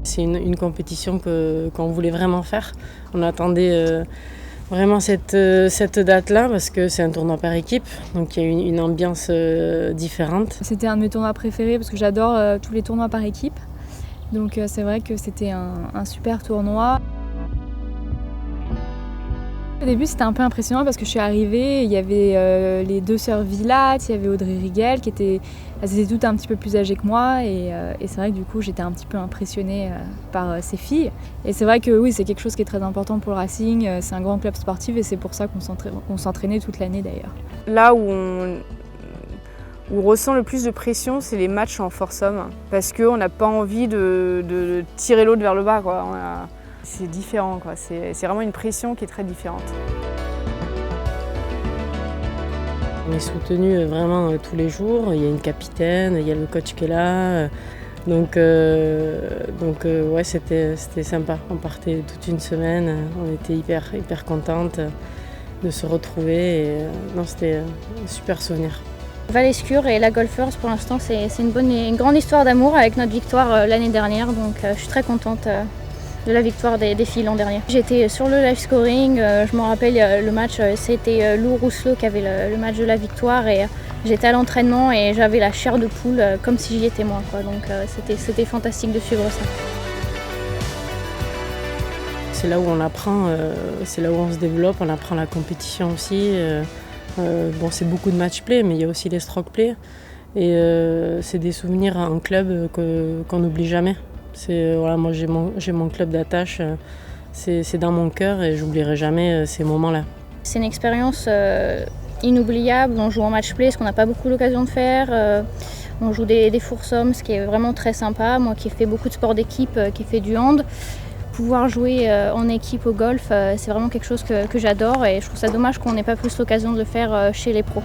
C'est une compétition qu'on voulait vraiment faire. On attendait vraiment cette date-là parce que c'est un tournoi par équipe, donc il y a une ambiance différente. C'était un de mes tournois préférés parce que j'adore tous les tournois par équipe. Donc c'est vrai que c'était un super tournoi. Au début, c'était un peu impressionnant parce que je suis arrivée, il y avait les deux sœurs Villath, il y avait Audrey Rigel elles étaient toutes un petit peu plus âgées que moi et c'est vrai que du coup j'étais un petit peu impressionnée par ces filles. Et c'est vrai que oui, c'est quelque chose qui est très important pour le Racing, c'est un grand club sportif et c'est pour ça qu'on s'entraînait toute l'année d'ailleurs. Là où on ressent le plus de pression, c'est les matchs en force-homme parce qu'on n'a pas envie de tirer l'autre vers le bas, quoi. C'est différent, quoi. C'est vraiment une pression qui est très différente. On est soutenu vraiment tous les jours. Il y a une capitaine, il y a le coach qui est là. Donc ouais, c'était sympa. On partait toute une semaine. On était hyper contentes de se retrouver. Non, c'était un super souvenir. Val-Escure et la Golfers, pour l'instant, c'est une grande histoire d'amour avec notre victoire l'année dernière. Donc je suis très contente de la victoire des filles l'an dernier. J'étais sur le live scoring, je me rappelle le match, c'était Lou Rousselot qui avait le match de la victoire et j'étais à l'entraînement et j'avais la chair de poule comme si j'y étais moi, quoi. Donc c'était fantastique de suivre ça. C'est là où on apprend, c'est là où on se développe, on apprend la compétition aussi. Bon, c'est beaucoup de match-play, mais il y a aussi les stroke-play. Et c'est des souvenirs en club qu'on n'oublie jamais. Voilà, moi j'ai mon club d'attache, c'est dans mon cœur et j'oublierai jamais ces moments-là. C'est une expérience inoubliable, on joue en match-play, ce qu'on n'a pas beaucoup l'occasion de faire. On joue des foursomes, ce qui est vraiment très sympa. Moi qui ai fait beaucoup de sport d'équipe, qui ai fait du hand, pouvoir jouer en équipe au golf, c'est vraiment quelque chose que j'adore et je trouve ça dommage qu'on n'ait pas plus l'occasion de le faire chez les pros.